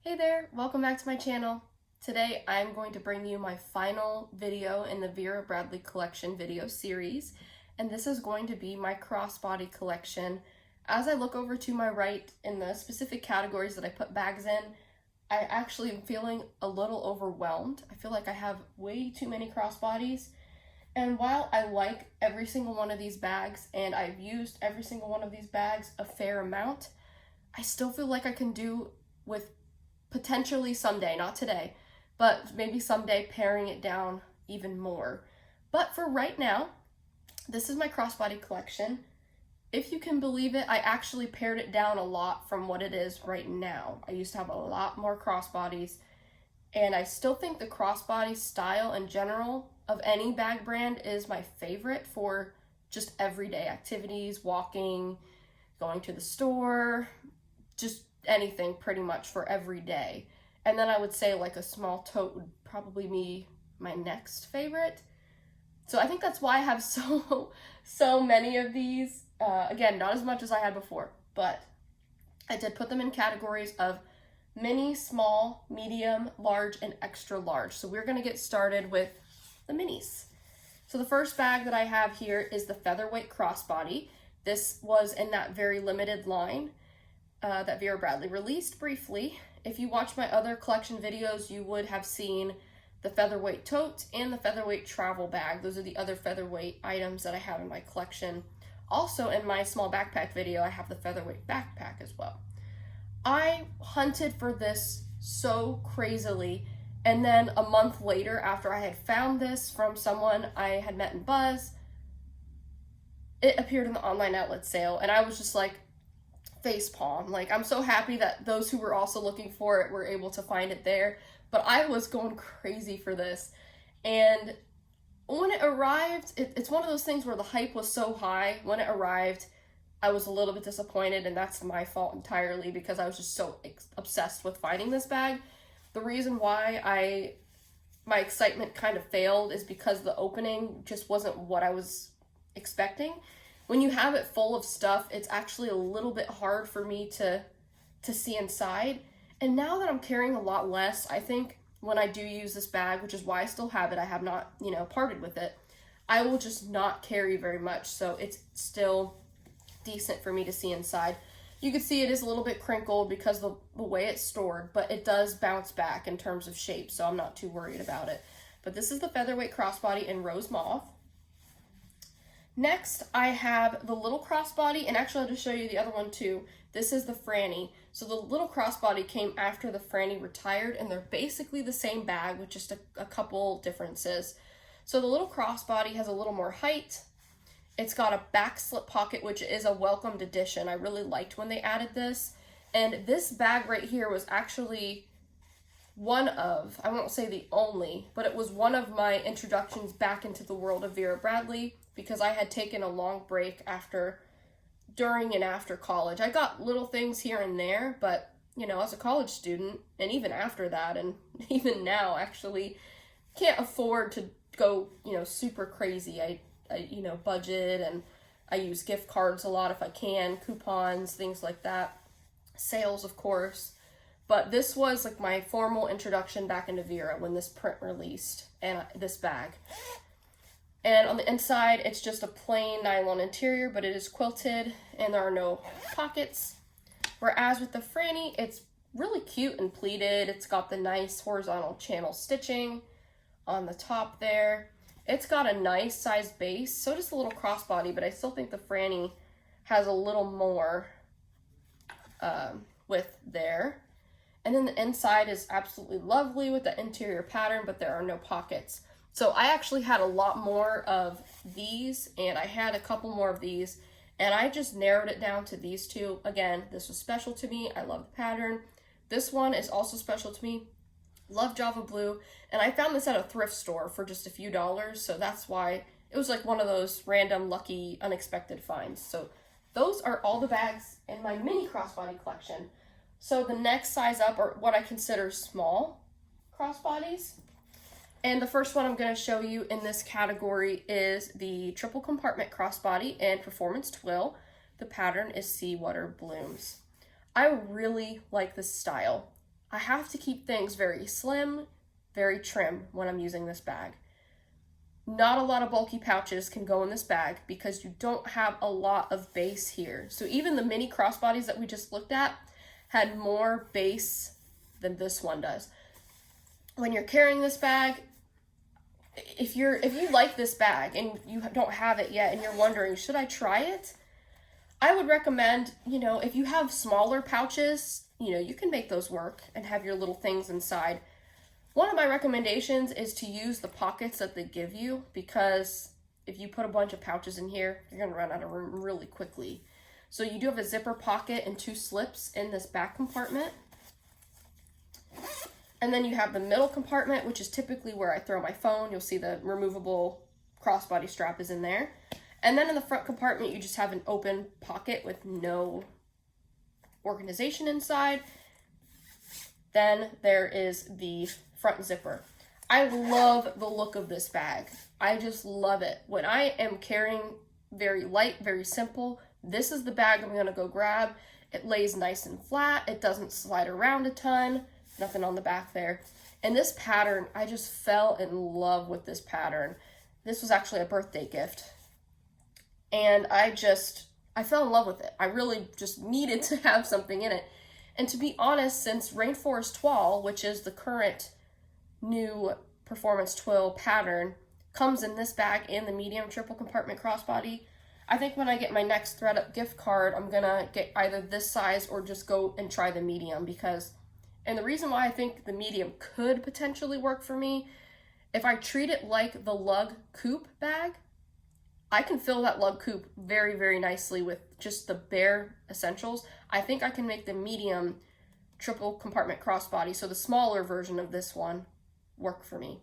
Hey there, welcome back to my channel. Today I'm going to bring you my final video in the Vera Bradley collection video series, and this is going to be my crossbody collection. As I look over to my right in the specific categories that I put bags in, I actually am feeling a little overwhelmed. I feel like I have way too many crossbodies, and while I like every single one of these bags and I've used every single one of these bags a fair amount, I still feel like I can do with potentially someday, not today, but maybe someday paring it down even more. But for right now, this is my crossbody collection. If you can believe it, I actually pared it down a lot from what it is right now. I used to have a lot more crossbodies, and I still think the crossbody style in general of any bag brand is my favorite for just everyday activities, walking, going to the store, just anything pretty much for every day. And then I would say like a small tote would probably be my next favorite. So I think that's why I have so many of these. Again, not as much as I had before, but I did put them in categories of mini, small, medium, large, and extra large. So we're gonna get started with the minis. So the first bag that I have here is the featherweight crossbody. This was in that very limited line that Vera Bradley released briefly. If you watch my other collection videos, you would have seen the featherweight tote and the featherweight travel bag. Those are the other featherweight items that I have in my collection. Also in my small backpack video, I have the featherweight backpack as well. I hunted for this so crazily, and then a month later, after I had found this from someone I had met in Buzz, it appeared in the online outlet sale, and I was just like, facepalm. Like, I'm so happy that those who were also looking for it were able to find it there, but I was going crazy for this. And when it arrived, it's one of those things where the hype was so high. When it arrived, I was a little bit disappointed, and that's my fault entirely because I was just so obsessed with finding this bag. The reason why my excitement kind of failed is because the opening just wasn't what I was expecting. When you have it full of stuff, it's actually a little bit hard for me to see inside. And now that I'm carrying a lot less, I think when I do use this bag, which is why I still have it, I have not, parted with it, I will just not carry very much. So it's still decent for me to see inside. You can see it is a little bit crinkled because of the way it's stored, but it does bounce back in terms of shape, so I'm not too worried about it. But this is the featherweight crossbody in rose mauve. Next, I have the little crossbody, and actually I'll just show you the other one too. This is the Franny. So the little crossbody came after the Franny retired, and they're basically the same bag with just a couple differences. So the little crossbody has a little more height. It's got a back slip pocket, which is a welcomed addition. I really liked when they added this. And this bag right here was actually one of, I won't say the only, but it was one of my introductions back into the world of Vera Bradley, because I had taken a long break during and after college. I got little things here and there, but, as a college student, and even after that, and even now, actually, can't afford to go, super crazy. I budget, and I use gift cards a lot if I can, coupons, things like that, sales, of course. But this was like my formal introduction back into Vera when this print released, and this bag. And on the inside, it's just a plain nylon interior, but it is quilted, and there are no pockets. Whereas with the Franny, it's really cute and pleated. It's got the nice horizontal channel stitching on the top there. It's got a nice sized base, so does the little crossbody, but I still think the Franny has a little more width there. And then the inside is absolutely lovely with the interior pattern, but there are no pockets. So I actually had a lot more of these, and I had a couple more of these, and I just narrowed it down to these two. Again, this was special to me. I love the pattern. This one is also special to me. Love Java Blue, and I found this at a thrift store for just a few dollars, so that's why it was like one of those random, lucky, unexpected finds. So those are all the bags in my mini crossbody collection. So the next size up are what I consider small crossbodies. And the first one I'm going to show you in this category is the triple compartment crossbody in Performance Twill. The pattern is Seawater Blooms. I really like this style. I have to keep things very slim, very trim when I'm using this bag. Not a lot of bulky pouches can go in this bag because you don't have a lot of base here. So even the mini crossbodies that we just looked at had more base than this one does. When you're carrying this bag, if you like this bag and you don't have it yet and you're wondering, should I try it? I would recommend, if you have smaller pouches, you can make those work and have your little things inside. One of my recommendations is to use the pockets that they give you, because if you put a bunch of pouches in here, you're going to run out of room really quickly. So you do have a zipper pocket and 2 slips in this back compartment. And then you have the middle compartment, which is typically where I throw my phone. You'll see the removable crossbody strap is in there. And then in the front compartment, you just have an open pocket with no organization inside. Then there is the front zipper. I love the look of this bag. I just love it. When I am carrying very light, very simple, this is the bag I'm gonna go grab. It lays nice and flat. It doesn't slide around a ton. Nothing on the back there. And this pattern, I just fell in love with this pattern. This was actually a birthday gift. And I fell in love with it. I really just needed to have something in it. And to be honest, since Rainforest Twill, which is the current new performance twill pattern, comes in this bag and the medium triple compartment crossbody, I think when I get my next ThredUp gift card, I'm gonna get either this size or just go and try the medium, because, and the reason why I think the medium could potentially work for me, if I treat it like the lug coupe bag, I can fill that lug coupe very, very nicely with just the bare essentials. I think I can make the medium triple compartment crossbody, so the smaller version of this one, work for me.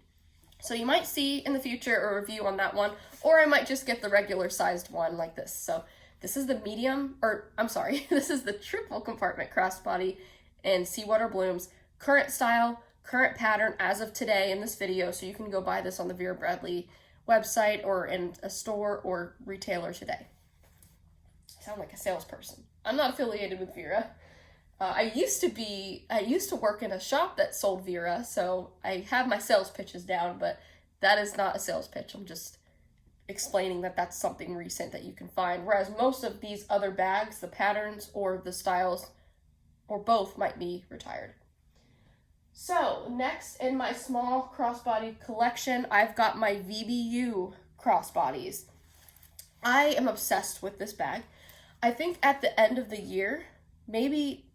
So you might see in the future a review on that one, or I might just get the regular sized one like this. So this is the medium, or I'm sorry, this is the triple compartment crossbody in Seawater Blooms. Current style, current pattern as of today in this video, so you can go buy this on the Vera Bradley website or in a store or retailer today. I sound like a salesperson. I'm not affiliated with Vera. I used to work in a shop that sold Vera, so I have my sales pitches down, but that is not a sales pitch. I'm just explaining that that's something recent that you can find, whereas most of these other bags, the patterns or the styles, or both, might be retired. So next in my small crossbody collection, I've got my VBU crossbodies. I am obsessed with this bag. I think at the end of the year, maybe,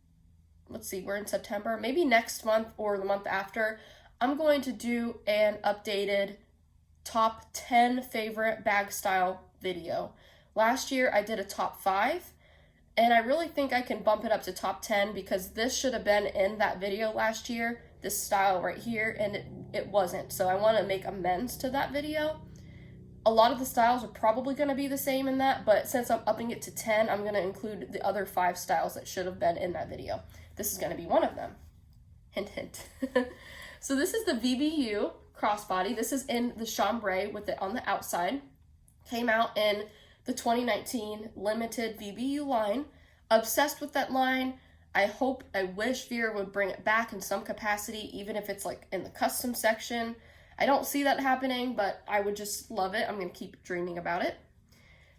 let's see, we're in September, maybe next month or the month after, I'm going to do an updated top 10 favorite bag style video. Last year I did a top 5, and I really think I can bump it up to top 10 because this should have been in that video last year, this style right here, and it wasn't. So I want to make amends to that video. A lot of the styles are probably going to be the same in that, but since I'm upping it to 10, I'm going to include the other 5 styles that should have been in that video. This is going to be one of them. Hint, hint. So this is the VBU crossbody. This is in the chambray with it on the outside. Came out in the 2019 limited VBU line. Obsessed with that line. I wish Vera would bring it back in some capacity, even if it's like in the custom section. I don't see that happening, but I would just love it. I'm going to keep dreaming about it.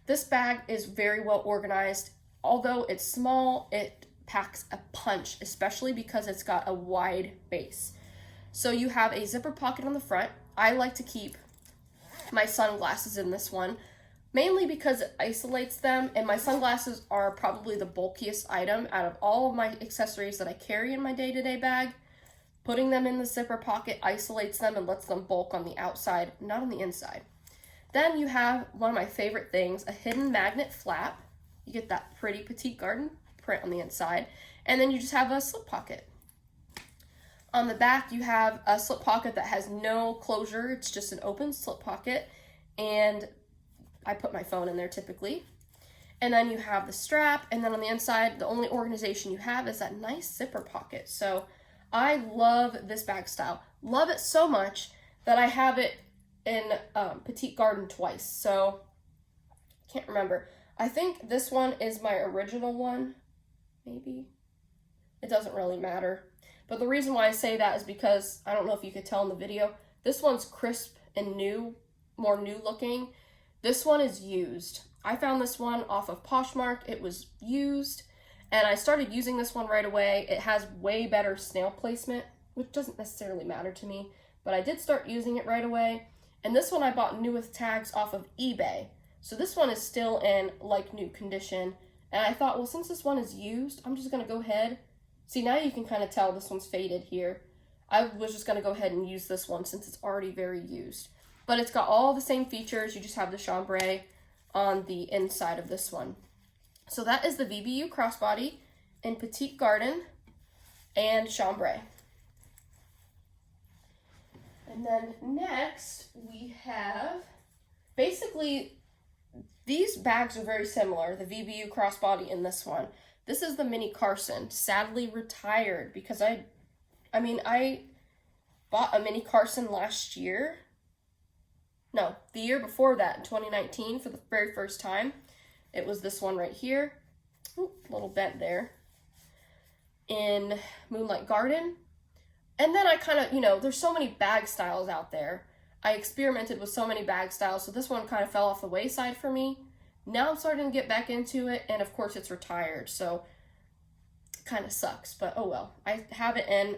This bag is very well organized. Although it's small, it packs a punch, especially because it's got a wide base. So you have a zipper pocket on the front. I like to keep my sunglasses in this one, mainly because it isolates them, and my sunglasses are probably the bulkiest item out of all of my accessories that I carry in my day-to-day bag. Putting them in the zipper pocket isolates them and lets them bulk on the outside, not on the inside. Then you have one of my favorite things, a hidden magnet flap. You get that pretty Petite Garden print on the inside, and then you just have a slip pocket. On the back, you have a slip pocket that has no closure. It's just an open slip pocket, and I put my phone in there typically. And then you have the strap, and then on the inside, the only organization you have is that nice zipper pocket. So I love this bag style. Love it so much that I have it in Petite Garden twice. So, can't remember. I think this one is my original one, maybe. It doesn't really matter. But the reason why I say that is because, I don't know if you could tell in the video, this one's crisp and new, more new looking. This one is used. I found this one off of Poshmark. It was used, and I started using this one right away. It has way better snail placement, which doesn't necessarily matter to me, but I did start using it right away. And this one I bought new with tags off of eBay. So this one is still in like new condition. And I thought, well, since this one is used, I'm just gonna go ahead. See, now you can kind of tell this one's faded here. I was just gonna go ahead and use this one since it's already very used. But it's got all the same features. You just have the chambray on the inside of this one. So that is the VBU Crossbody in Petite Garden and chambray. And then next we have, basically these bags are very similar, the VBU Crossbody and this one. This is the mini Carson, sadly retired, because I bought a mini Carson last year. No, the year before that, in 2019, for the very first time. It was this one right here. Ooh, little bent there. In Moonlight Garden. And then I kind of, there's so many bag styles out there. I experimented with so many bag styles, so this one kind of fell off the wayside for me. Now I'm starting to get back into it, and of course it's retired, so it kind of sucks, but oh well. I have it in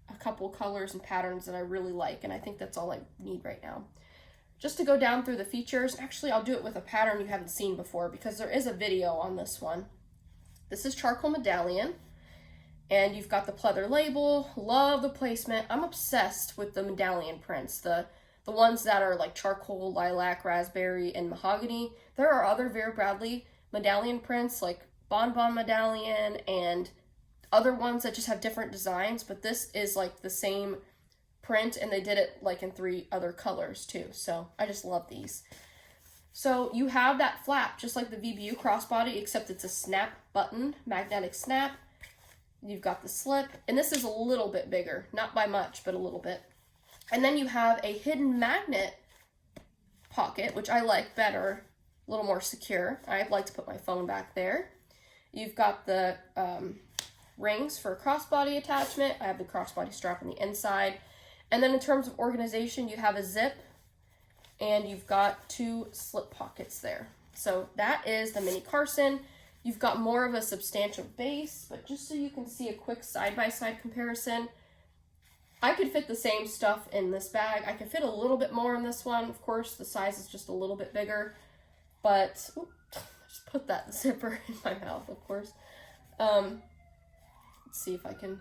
a couple colors and patterns that I really like, and I think that's all I need right now. Just to go down through the features, actually I'll do it with a pattern you haven't seen before because there is a video on this one. This is Charcoal Medallion. And you've got the pleather label. Love the placement. I'm obsessed with the medallion prints, the ones that are like charcoal, lilac, raspberry, and mahogany. There are other Vera Bradley medallion prints like Bonbon Medallion and other ones that just have different designs, but this is like the same print, and they did it like in 3 other colors too. So I just love these. So you have that flap just like the VBU Crossbody, except it's a snap button, magnetic snap. You've got the slip, and this is a little bit bigger, not by much, but a little bit. And then you have a hidden magnet pocket, which I like better, a little more secure. I like to put my phone back there. You've got the rings for a crossbody attachment. I have the crossbody strap on the inside. And then in terms of organization, you have a zip, and you've got 2 slip pockets there. So that is the mini Carson. You've got more of a substantial base, but just so you can see a quick side-by-side comparison, I could fit the same stuff in this bag. I could fit a little bit more in this one. Of course, the size is just a little bit bigger, but just put that zipper in my mouth, of course. Let's see if I can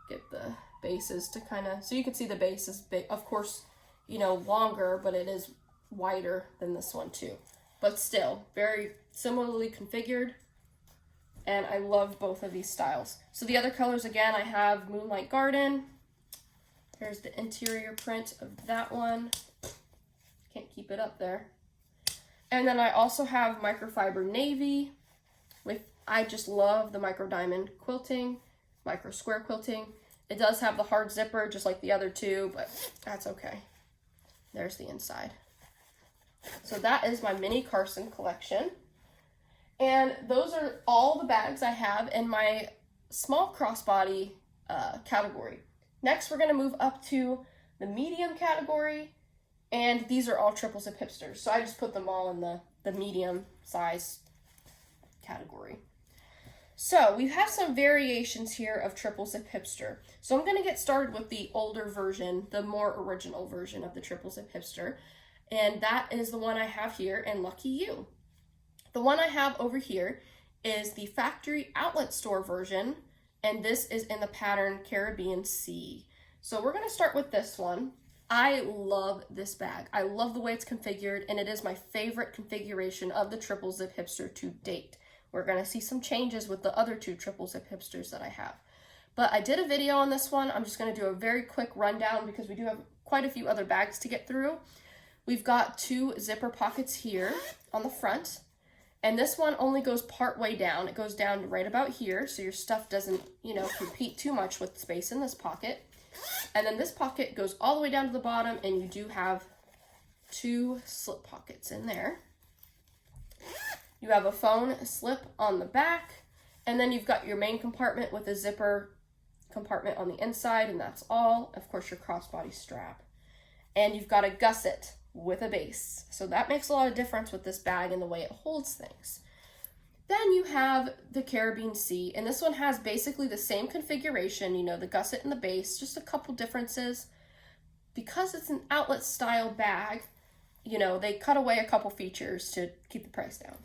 get the bases to kind of, so you can see the base is big, of course, longer, but it is wider than this one too. But still, very similarly configured, and I love both of these styles. So the other colors, again, I have Moonlight Garden. There's the interior print of that one. Can't keep it up there. And then I also have Microfiber Navy. I just love the micro diamond quilting, micro square quilting. It does have the hard zipper, just like the other 2, but that's okay. There's the inside. So that is my mini Carson collection. And those are all the bags I have in my small crossbody category. Next, we're going to move up to the medium category. And these are all triple zip hipsters. So I just put them all in the medium size category. So we have some variations here of triple zip hipster. So I'm going to get started with the older version, the more original version of the triple zip hipster. And that is the one I have here, and lucky you. The one I have over here is the factory outlet store version, and this is in the pattern Caribbean Sea. So we're going to start with this one. I love this bag. I love the way it's configured, and it is my favorite configuration of the triple zip hipster to date. We're going to see some changes with the other 2 triple zip hipsters that I have. But I did a video on this one. I'm just going to do a very quick rundown because we do have quite a few other bags to get through. We've got 2 zipper pockets here on the front, and this one only goes part way down. It goes down right about here, so your stuff doesn't, compete too much with space in this pocket. And then this pocket goes all the way down to the bottom, and you do have 2 slip pockets in there. You have a phone slip on the back, and then you've got your main compartment with a zipper compartment on the inside, and that's all. Of course, your crossbody strap. And you've got a gusset with a base. So that makes a lot of difference with this bag and the way it holds things. Then you have the Caribbean Sea, and this one has basically the same configuration, you know, the gusset and the base, just a couple differences. Because it's an outlet style bag, you know, they cut away a couple features to keep the price down.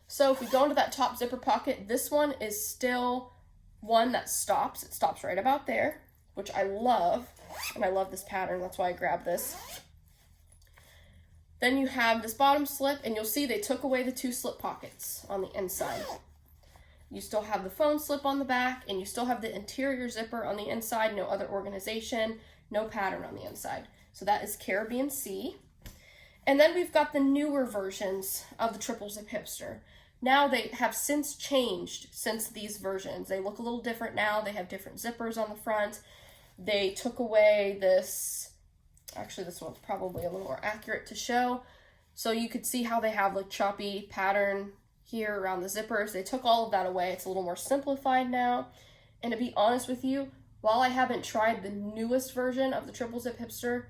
So if we go into that top zipper pocket, this one is still one that stops. It stops right about there, which I love, and I love this pattern. That's why I grabbed this. Then you have this bottom slip, and you'll see they took away the 2 slip pockets on the inside. You still have the phone slip on the back, and you still have the interior zipper on the inside, no other organization, no pattern on the inside. So that is Caribbean Sea. And then we've got the newer versions of the triple zip hipster. Now they have since changed since these versions. They look a little different now. They have different zippers on the front. They took away this, actually this one's probably a little more accurate to show. So you could see how they have like choppy pattern here around the zippers. They took all of that away. It's a little more simplified now. And to be honest with you, while I haven't tried the newest version of the triple zip hipster,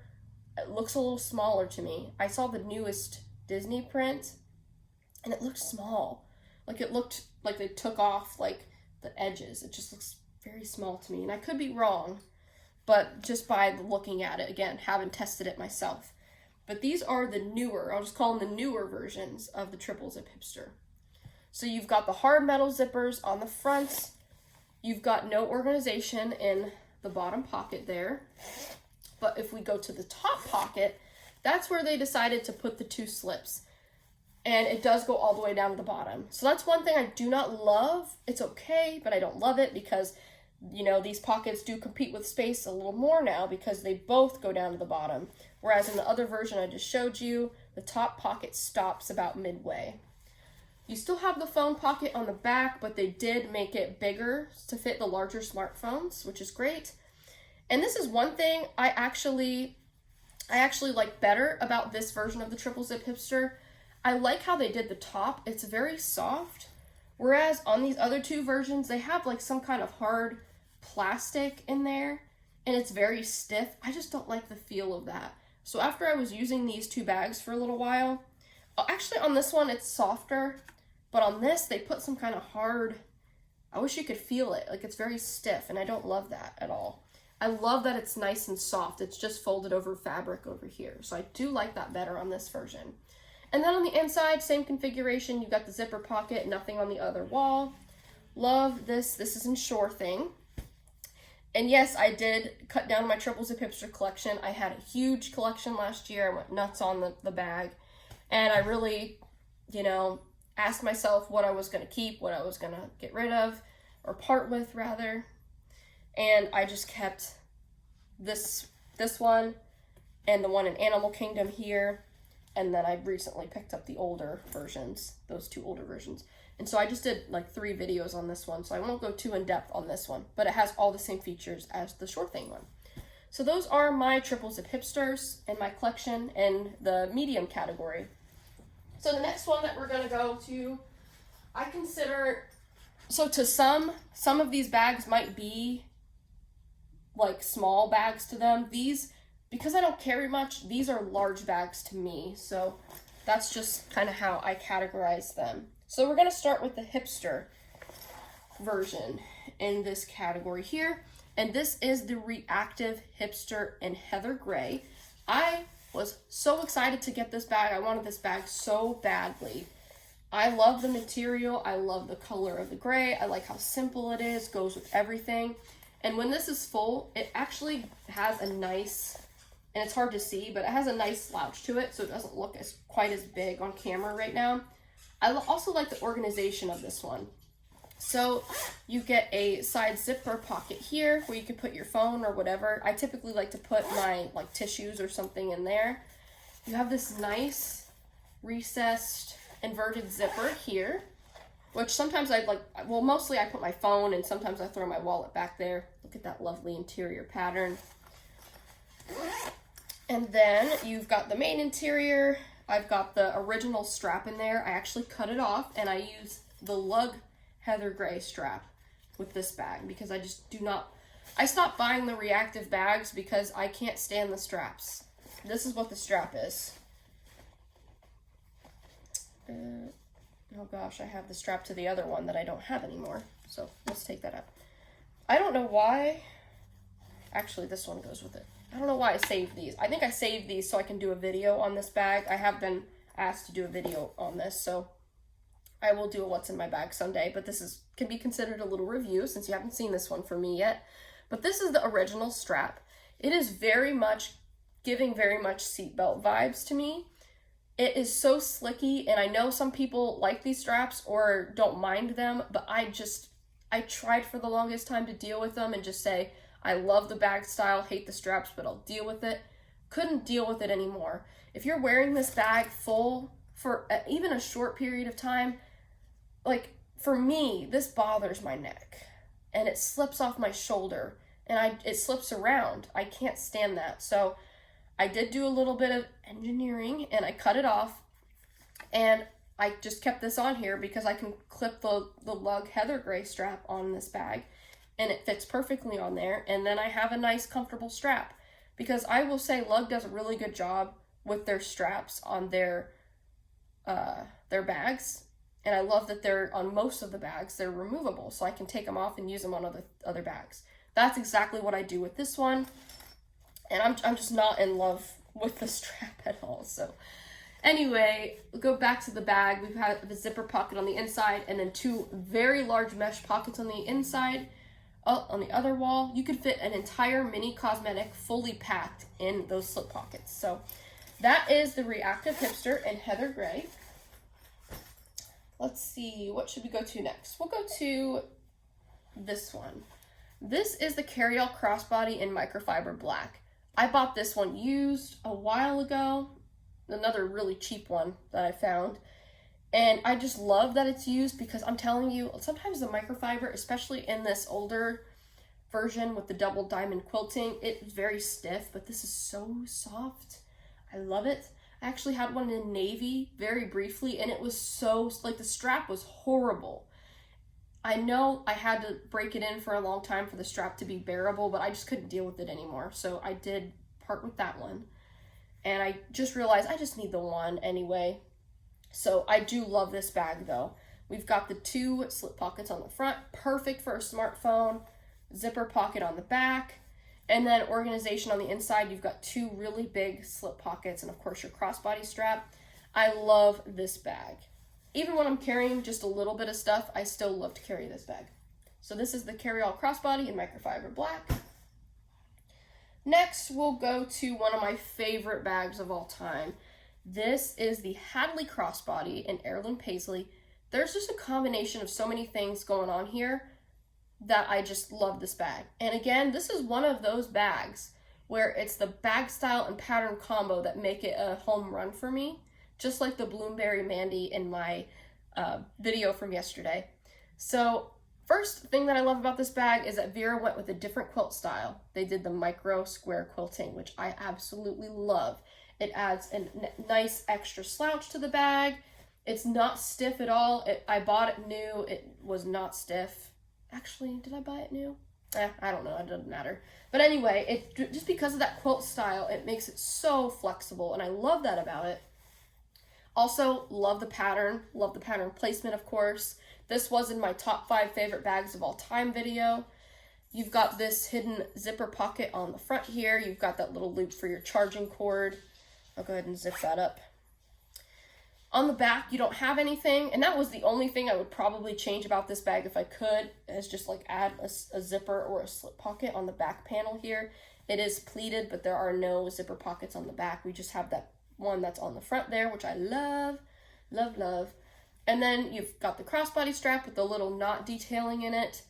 it looks a little smaller to me. I saw the newest Disney print and it looked small. Like it looked like they took off like the edges. It just looks very small to me. And I could be wrong, but just by looking at it, again, haven't tested it myself. But these are the newer, I'll just call them the newer versions of the triple zip hipster. So you've got the hard metal zippers on the front. You've got no organization in the bottom pocket there. But if we go to the top pocket, that's where they decided to put the 2 slips. And it does go all the way down to the bottom. So that's one thing I do not love. It's okay, but I don't love it because, you know, these pockets do compete with space a little more now because they both go down to the bottom. Whereas in the other version I just showed you, the top pocket stops about midway. You still have the phone pocket on the back, but they did make it bigger to fit the larger smartphones, which is great. And this is one thing I actually like better about this version of the triple zip hipster. I like how they did the top. It's very soft. Whereas on these other 2 versions, they have like some kind of hard plastic in there and it's very stiff. I just don't like the feel of that. So after I was using these 2 bags for a little while, actually on this one it's softer, but on this they put some kind of hard, I wish you could feel it. Like it's very stiff and I don't love that at all. I love that it's nice and soft. It's just folded over fabric over here. So I do like that better on this version. And then on the inside, same configuration. You've got the zipper pocket, nothing on the other wall. Love this. This is in Sure Thing. And yes, I did cut down my triple zip hipster collection. I had a huge collection last year. I went nuts on the bag. And I really, you know, asked myself what I was going to keep, what I was going to get rid of, or part with rather. And I just kept this one and the one in Animal Kingdom here. And then I recently picked up the older versions, those 2 older versions. And so I just did like 3 videos on this one. So I won't go too in depth on this one, but it has all the same features as the Sure Thing one. So those are my triple zip hipsters in my collection in the medium category. So the next one that we're gonna go to, I consider, so to some of these bags might be like small bags to them. These, because I don't carry much, these are large bags to me. So that's just kind of how I categorize them. So we're going to start with the hipster version in this category here. And this is the Reactive Hipster in Heather Gray. I was so excited to get this bag. I wanted this bag so badly. I love the material. I love the color of the gray. I like how simple it is, goes with everything. And when this is full, it actually has a nice, and it's hard to see, but it has a nice slouch to it, so it doesn't look quite as big on camera right now. I also like the organization of this one. So you get a side zipper pocket here where you can put your phone or whatever. I typically like to put my like tissues or something in there. You have this nice recessed inverted zipper here, which sometimes I like, well, mostly I put my phone and sometimes I throw my wallet back there. Look at that lovely interior pattern. And then you've got the main interior. I've got the original strap in there. I actually cut it off and I use the lug Heather Gray strap. with this bag because I just do not, I stopped buying the reactive bags because I can't stand the straps. This is what the strap is. Oh gosh, I have the strap to the other one that I don't have anymore. So let's take that out. I don't know why. Actually, this one goes with it. I don't know why I saved these. I think I saved these so I can do a video on this bag. I have been asked to do a video on this, so I will do a what's in my bag someday, but this can be considered a little review since you haven't seen this one from me yet. But this is the original strap. It is giving very much seatbelt vibes to me. It is so slicky, and I know some people like these straps or don't mind them, but I tried for the longest time to deal with them and just say, I love the bag style, hate the straps, but I'll deal with it. Couldn't deal with it anymore. If you're wearing this bag full for even a short period of time, like for me, this bothers my neck and it slips off my shoulder and it slips around. I can't stand that. So I did do a little bit of engineering and I cut it off, and I just kept this on here because I can clip the lug heather gray strap on this bag and it fits perfectly on there. And then I have a nice comfortable strap, because I will say Lug does a really good job with their straps on their bags. And I love that they're on most of the bags, they're removable, so I can take them off and use them on other bags. That's exactly what I do with this one. And I'm just not in love with the strap at all. So anyway, we'll go back to the bag. We've had the zipper pocket on the inside and then two very large mesh pockets on the inside. On the other wall, you could fit an entire mini cosmetic fully packed in those slip pockets. So that is the Reactive Hipster in Heather Gray. Let's see, what should we go to next? We'll go to this one. This is the Carryall Crossbody in Microfiber Black. I bought this one used a while ago, another really cheap one that I found. And I just love that it's used, because I'm telling you, sometimes the microfiber, especially in this older version with the double diamond quilting, it's very stiff, but this is so soft. I love it. I actually had one in navy very briefly, and it was so, like, the strap was horrible. I know I had to break it in for a long time for the strap to be bearable, but I just couldn't deal with it anymore. So I did part with that one. And I just realized I just need the one anyway. So I do love this bag though. We've got the two slip pockets on the front, perfect for a smartphone, zipper pocket on the back, and then organization on the inside. You've got two really big slip pockets and of course your crossbody strap. I love this bag. Even when I'm carrying just a little bit of stuff, I still love to carry this bag. So this is the Carryall Crossbody in Microfiber Black. Next, we'll go to one of my favorite bags of all time. This is the Hadley Crossbody in Heirloom Paisley. There's just a combination of so many things going on here that I just love this bag. And again, this is one of those bags where it's the bag style and pattern combo that make it a home run for me. Just like the Bloomberry Mandy in my video from yesterday. So first thing that I love about this bag is that Vera went with a different quilt style. They did the micro square quilting, which I absolutely love. It adds a nice extra slouch to the bag. It's not stiff at all. I bought it new. It was not stiff. Actually, did I buy it new? I don't know. It doesn't matter. But anyway, just because of that quilt style, it makes it so flexible, and I love that about it. Also, love the pattern placement, of course. This was in my top 5 favorite bags of all time video. You've got this hidden zipper pocket on the front here. You've got that little loop for your charging cord. I'll go ahead and zip that up. On the back, you don't have anything, and that was the only thing I would probably change about this bag if I could, is just like add a zipper or a slip pocket on the back panel here. It is pleated, but there are no zipper pockets on the back. We just have that one that's on the front there, which I love, love, love. And then you've got the crossbody strap with the little knot detailing in it.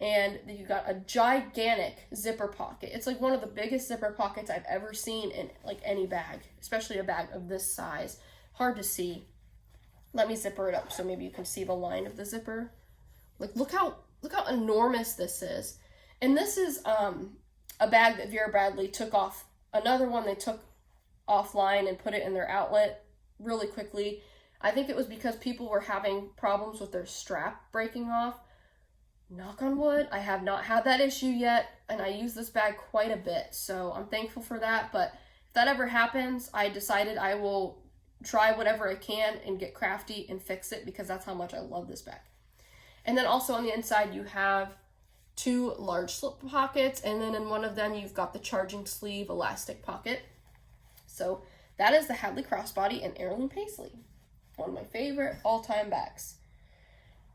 And then you've got a gigantic zipper pocket. It's like one of the biggest zipper pockets I've ever seen in like any bag, especially a bag of this size. Hard to see. Let me zipper it up so maybe you can see the line of the zipper. Like look how enormous this is. And this is a bag that Vera Bradley took off. Another one they took offline and put it in their outlet really quickly. I think it was because people were having problems with their strap breaking off. knock on wood, I have not had that issue yet, and I use this bag quite a bit, so I'm thankful for that. But if that ever happens, I decided I will try whatever I can and get crafty and fix it, because that's how much I love this bag. And then also on the inside you have 2 large slip pockets, and then in one of them you've got the charging sleeve elastic pocket. So that is the Hadley Crossbody and Heirloom Paisley, one of my favorite all-time bags.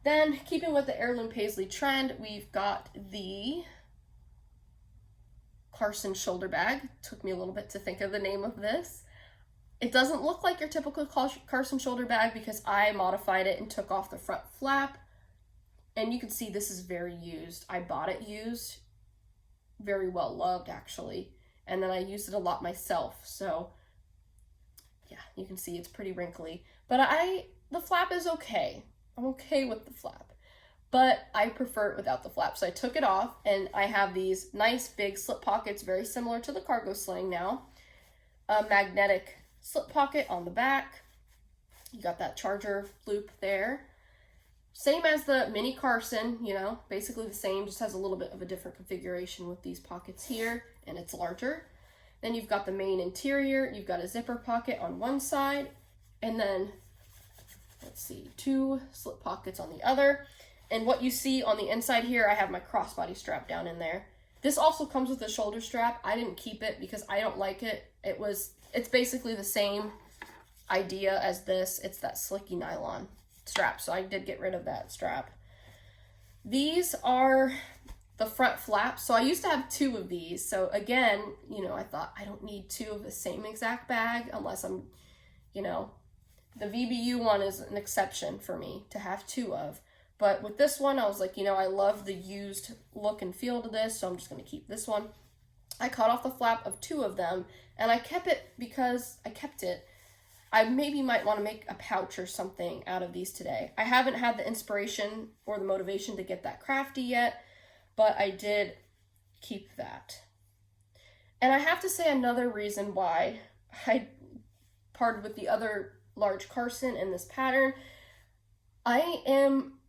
Then, keeping with the Heirloom Paisley trend, we've got the Carson shoulder bag. Took me a little bit to think of the name of this. It doesn't look like your typical Carson shoulder bag because I modified it and took off the front flap. And you can see this is very used. I bought it used, very well loved actually. And then I used it a lot myself. So yeah, you can see it's pretty wrinkly. But the flap is okay. I'm okay with the flap, but I prefer it without the flap. So I took it off, and I have these nice big slip pockets, very similar to the cargo sling now. A magnetic slip pocket on the back. You got that charger loop there. Same as the mini Carson, you know, basically the same, just has a little bit of a different configuration with these pockets here, and it's larger. Then you've got the main interior, you've got a zipper pocket on one side, and then let's see, 2 slip pockets on the other. And what you see on the inside here, I have my crossbody strap down in there. This also comes with a shoulder strap. I didn't keep it because I don't like it. It's basically the same idea as this. It's that slicky nylon strap, so I did get rid of that strap. These are the front flaps. So I used to have 2 of these. So again, you know, I thought I don't need 2 of the same exact bag unless I'm, you know, the VBU one is an exception for me to have 2 of. But with this one, I was like, you know, I love the used look and feel to this, so I'm just going to keep this one. I cut off the flap of 2 of them, and I kept it because I kept it. I maybe might want to make a pouch or something out of these today. I haven't had the inspiration or the motivation to get that crafty yet, but I did keep that. And I have to say another reason why I parted with the other large Carson in this pattern. I am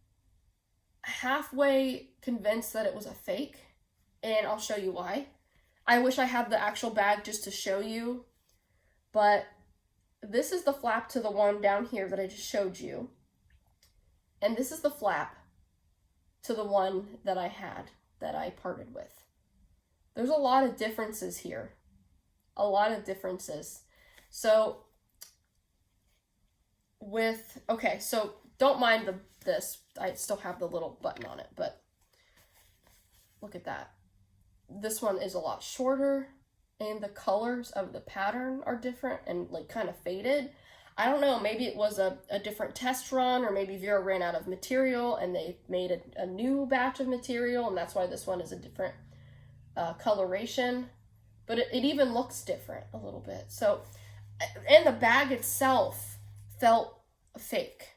halfway convinced that it was a fake, and I'll show you why. I wish I had the actual bag just to show you, but this is the flap to the one down here that I just showed you, and this is the flap to the one that I had that I parted with. There's a lot of differences here, a lot of differences. So okay, so don't mind this. I still have the little button on it, but look at that. This one is a lot shorter, and the colors of the pattern are different and like kind of faded. I don't know, maybe it was a different test run, or maybe Vera ran out of material and they made a new batch of material, and that's why this one is a different coloration. But it even looks different a little bit. So, and the bag itself felt fake.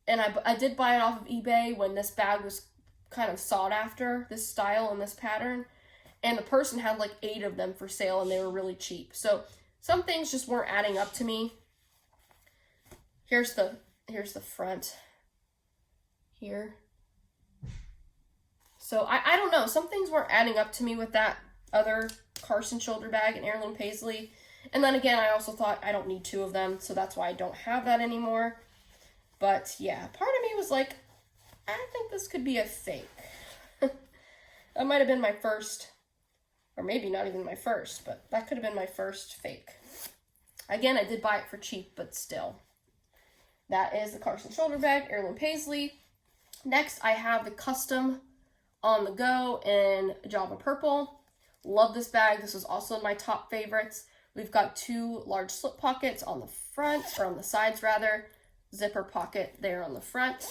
And I did buy it off of eBay when this bag was kind of sought after, this style and this pattern. And the person had like 8 of them for sale, and they were really cheap. So some things just weren't adding up to me. Here's the front here. So I don't know, some things weren't adding up to me with that other Carson shoulder bag and Heirloom Paisley. And then again, I also thought I don't need 2 of them, so that's why I don't have that anymore. But yeah, part of me was like, I think this could be a fake. That might have been my first, or maybe not even my first, but that could have been my first fake. Again, I did buy it for cheap, but still. That is the Carson shoulder bag, Heirloom Paisley. Next, I have the custom On the Go in Java Purple. Love this bag. This was also my top favorites. We've got 2 large slip pockets on the front, or on the sides rather. Zipper pocket there on the front.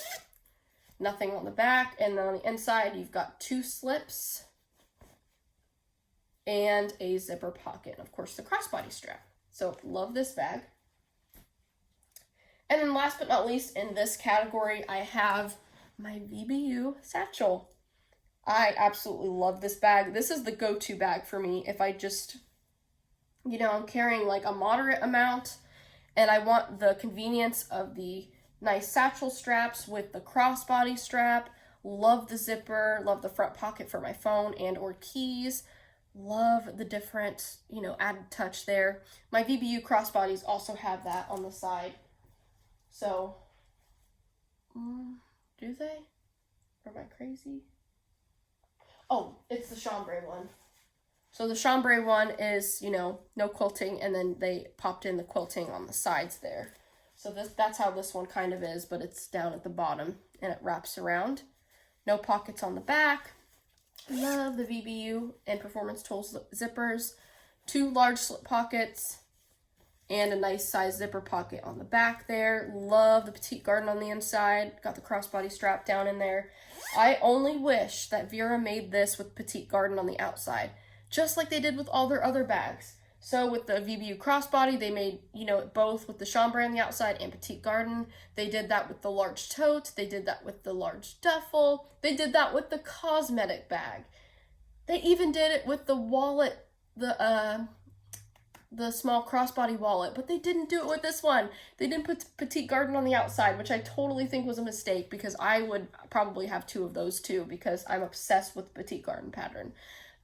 Nothing on the back. And then on the inside, you've got 2 slips and a zipper pocket. And of course, the crossbody strap. So love this bag. And then last but not least, in this category, I have my VBU satchel. I absolutely love this bag. This is the go-to bag for me if I just, you know, I'm carrying like a moderate amount and I want the convenience of the nice satchel straps with the crossbody strap, Love the zipper, love the front pocket for my phone and or keys. Love the different, you know, added touch there. My VBU crossbodies also have that on the side. So, do they? Or am I crazy? Oh, it's the chambray one. So the chambray one is, you know, no quilting, and then they popped in the quilting on the sides there. So that's how this one kind of is, but it's down at the bottom and it wraps around. No pockets on the back. Love the VBU and Performance Tools zippers. 2 large slip pockets and a nice size zipper pocket on the back there. Love the petite garden on the inside. Got the crossbody strap down in there. I only wish that Vera made this with petite garden on the outside, just like they did with all their other bags. So with the VBU crossbody, they made, you know, both with the chambray on the outside and petite garden. They did that with the large tote. They did that with the large duffel. They did that with the cosmetic bag. They even did it with the wallet, the small crossbody wallet, but they didn't do it with this one. They didn't put petite garden on the outside, which I totally think was a mistake, because I would probably have 2 of those too, because I'm obsessed with the petite garden pattern.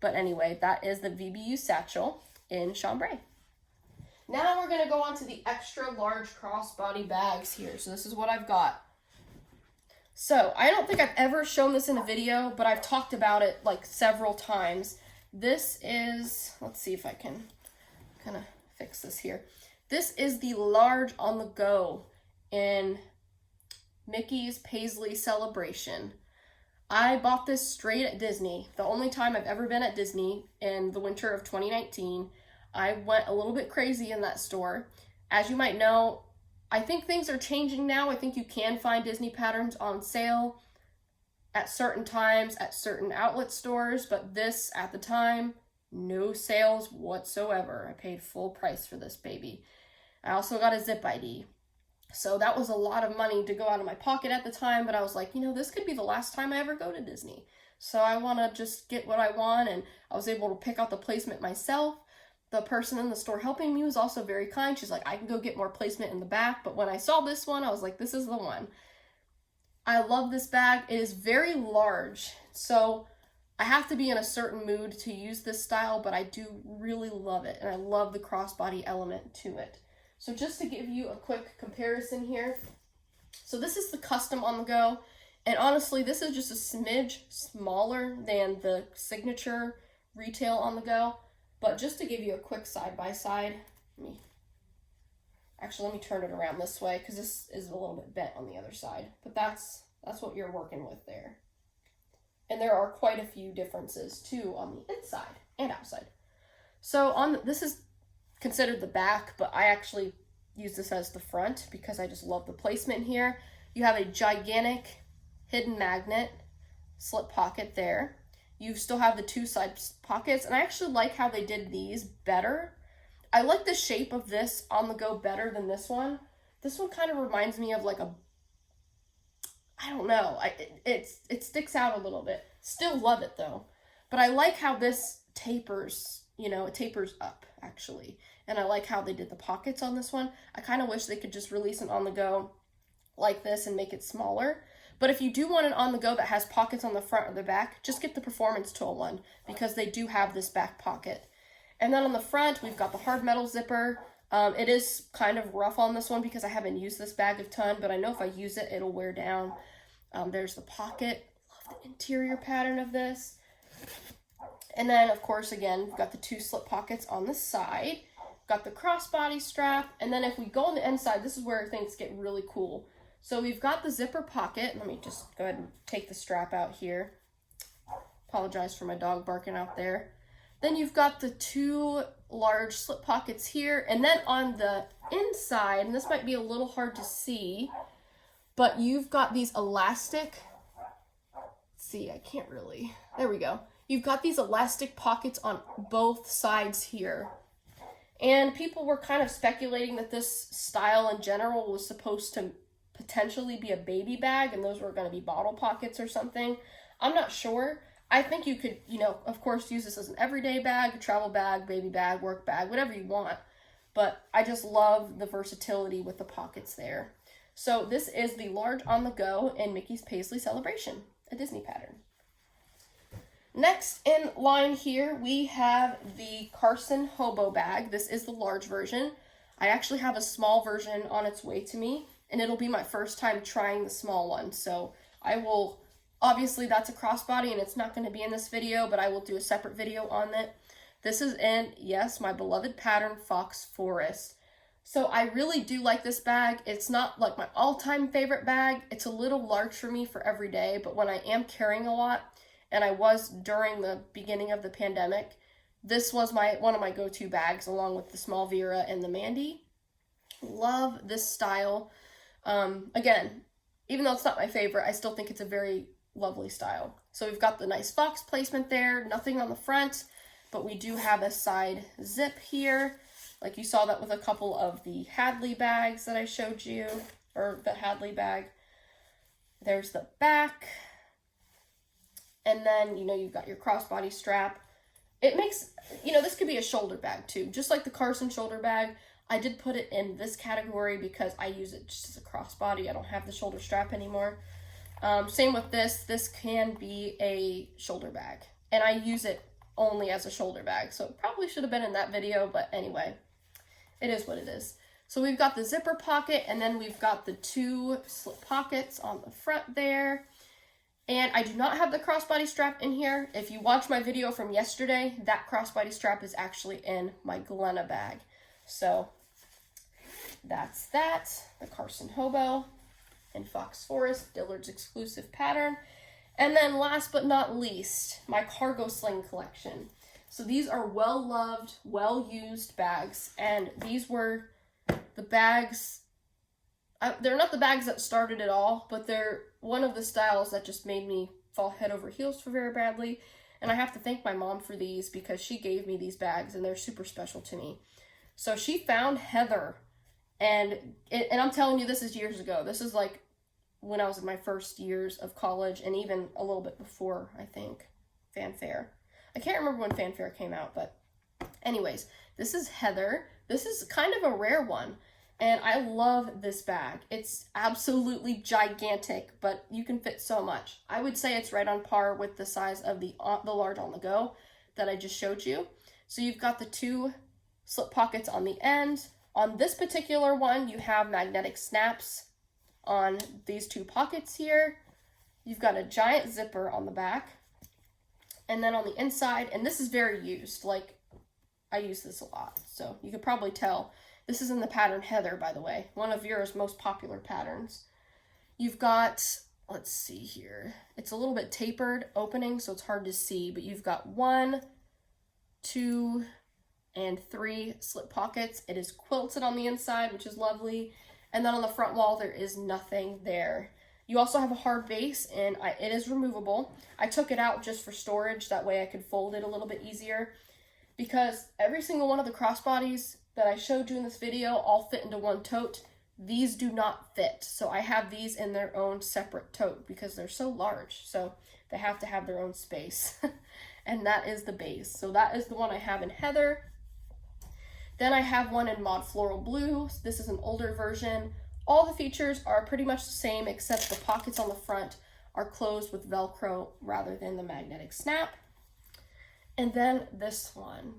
But anyway, that is the VBU satchel in chambray. Now we're going to go on to the extra large crossbody bags here. So this is what I've got. So I don't think I've ever shown this in a video, but I've talked about it like several times. This is, let's see if I can kind of fix this here. This is the large on the go in Mickey's Paisley Celebration. I bought this straight at Disney. The only time I've ever been at Disney, in the winter of 2019. I went a little bit crazy in that store. As you might know, I think things are changing now. I think you can find Disney patterns on sale at certain times at certain outlet stores, but this, at the time, no sales whatsoever. I paid full price for this baby. I also got a zip ID. So that was a lot of money to go out of my pocket at the time, but I was like, you know, this could be the last time I ever go to Disney. So I want to just get what I want, and I was able to pick out the placement myself. The person in the store helping me was also very kind. She's like, I can go get more placement in the back, but when I saw this one, I was like, this is the one. I love this bag. It is very large, so I have to be in a certain mood to use this style, but I do really love it, and I love the crossbody element to it. So just to give you a quick comparison here. So this is the custom on the go. And honestly, this is just a smidge smaller than the signature retail on the go. But just to give you a quick side-by-side, let me turn it around this way, because this is a little bit bent on the other side. But that's what you're working with there. And there are quite a few differences too on the inside and outside. So this is considered the back, but I actually use this as the front because I just love the placement here. You have a gigantic hidden magnet slip pocket there. You still have the 2 side pockets, and I actually like how they did these better. I like the shape of this on the go better than this one. This one kind of reminds me of like a, I don't know, it sticks out a little bit. Still love it though, but I like how this tapers, you know, it tapers up actually. And I like how they did the pockets on this one. I kind of wish they could just release an on the go like this and make it smaller. But if you do want an on the go that has pockets on the front or the back, just get the Performance Tool one, because they do have this back pocket. And then on the front, we've got the hard metal zipper. It is kind of rough on this one because I haven't used this bag a ton, but I know if I use it, it'll wear down. There's the pocket. Love the interior pattern of this. And then, of course, again, we've got the 2 slip pockets on the side. Got the crossbody strap. And then if we go on the inside, this is where things get really cool. So we've got the zipper pocket. Let me just go ahead and take the strap out here. Apologize for my dog barking out there. Then you've got the 2 large slip pockets here. And then on the inside, and this might be a little hard to see, but you've got these elastic, let's see, I can't really, there we go. You've got these elastic pockets on both sides here. And people were kind of speculating that this style in general was supposed to potentially be a baby bag, and those were going to be bottle pockets or something. I'm not sure. I think you could, you know, of course, use this as an everyday bag, travel bag, baby bag, work bag, whatever you want. But I just love the versatility with the pockets there. So this is the large on the go in Mickey's Paisley Celebration. a Disney pattern. Next in line here, we have the Carson Hobo bag. This is the large version. I actually have a small version on its way to me, and it'll be my first time trying the small one. So I will, obviously that's a crossbody and it's not going to be in this video, but I will do a separate video on it. This is in, yes, my beloved pattern, Fox Forest. So I really do like this bag. It's not like my all-time favorite bag. It's a little large for me for every day, but when I am carrying a lot, and I was during the beginning of the pandemic, this was one of my go-to bags along with the small Vera and the Mandy. Love this style. Again, even though it's not my favorite, I still think it's a very lovely style. So we've got the nice fox placement there, nothing on the front, but we do have a side zip here. Like you saw that with a couple of the Hadley bags that I showed you, or the Hadley bag. There's the back. And then, you know, you've got your crossbody strap. It makes, you know, this could be a shoulder bag too. Just like the Carson shoulder bag, I did put it in this category because I use it just as a crossbody. I don't have the shoulder strap anymore. Same with this. This can be a shoulder bag. And I use it only as a shoulder bag. So it probably should have been in that video, but anyway, it is what it is. So we've got the zipper pocket, and then we've got the 2 slip pockets on the front there. And I do not have the crossbody strap in here. If you watch my video from yesterday, that crossbody strap is actually in my Glenna bag. So that's that. The Carson Hobo and Fox Forest, Dillard's exclusive pattern. And then last but not least, my cargo sling collection. So these are well-loved, well-used bags. And these were the bags, they're not the bags that started it all, but they're one of the styles that just made me fall head over heels for Vera Bradley. And I have to thank my mom for these because she gave me these bags and they're super special to me. So she found Heather, and I'm telling you, this is years ago. This is like when I was in my first years of college, and even a little bit before, I think, Fanfare. I can't remember when Fanfare came out, but anyways, this is Heather. This is kind of a rare one. And I love this bag. It's absolutely gigantic, but you can fit so much. I would say it's right on par with the size of the large on the go that I just showed you. So you've got the 2 slip pockets on the end. On this particular one, you have magnetic snaps on these 2 pockets here. You've got a giant zipper on the back. And then on the inside, and this is very used, like I use this a lot, so you could probably tell. This is in the pattern Heather, by the way, one of Vera's most popular patterns. You've got, let's see here, it's a little bit tapered opening, so it's hard to see, but you've got 1, 2, and 3 slip pockets. It is quilted on the inside, which is lovely, and then on the front wall, there is nothing there. You also have a hard base, and it is removable. I took it out just for storage, that way I could fold it a little bit easier, because every single one of the crossbodies that I showed you in this video all fit into one tote. These do not fit, so I have these in their own separate tote because they're so large, so they have to have their own space. And that is the base. So that is the one I have in Heather. Then I have one in Mod Floral Blue. This is an older version. All the features are pretty much the same, except the pockets on the front are closed with Velcro rather than the magnetic snap. And then this one.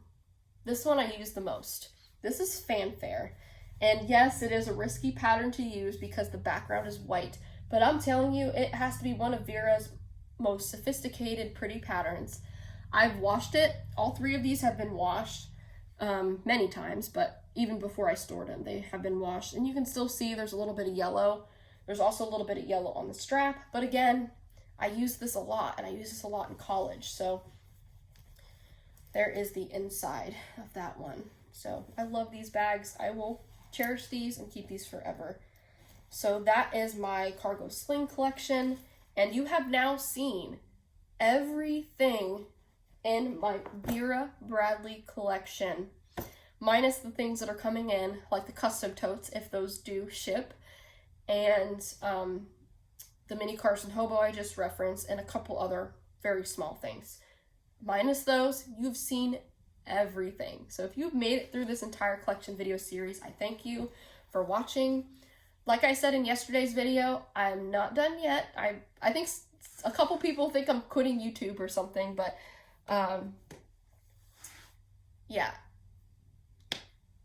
This one I use the most. This is Fanfare. And yes, it is a risky pattern to use because the background is white, but I'm telling you, it has to be one of Vera's most sophisticated, pretty patterns. I've washed it. All 3 of these have been washed many times, but even before I stored them, they have been washed. And you can still see there's a little bit of yellow. There's also a little bit of yellow on the strap, but again, I use this a lot, and I use this a lot in college, so there is the inside of that one. So I love these bags. I will cherish these and keep these forever. So that is my cargo sling collection. And you have now seen everything in my Vera Bradley collection, minus the things that are coming in, like the custom totes, if those do ship, and the mini Carson Hobo I just referenced, and a couple other very small things. Minus those, you've seen everything. So if you've made it through this entire collection video series, I thank you for watching. Like I said in yesterday's video, I'm not done yet. I think a couple people think I'm quitting YouTube or something, but yeah.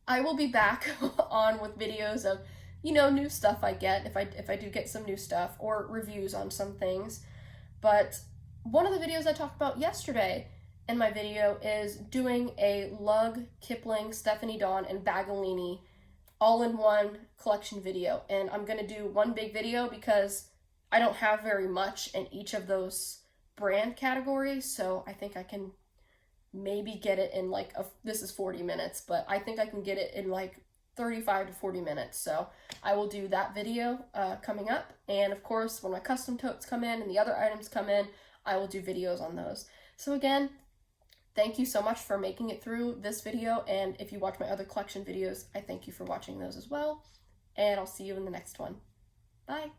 I will be back on with videos of, you know, new stuff I get, if I do get some new stuff, or reviews on some things. But one of the videos I talked about yesterday in my video is doing a Lug, Kipling, Stephanie Dawn, and Bagolini all-in-one collection video. And I'm going to do one big video because I don't have very much in each of those brand categories, so I think I can maybe get it in like, this is 40 minutes, but I think I can get it in like 35 to 40 minutes. So I will do that video coming up. And of course, when my custom totes come in and the other items come in, I will do videos on those. So again, thank you so much for making it through this video. And if you watch my other collection videos, I thank you for watching those as well. And I'll see you in the next one. Bye.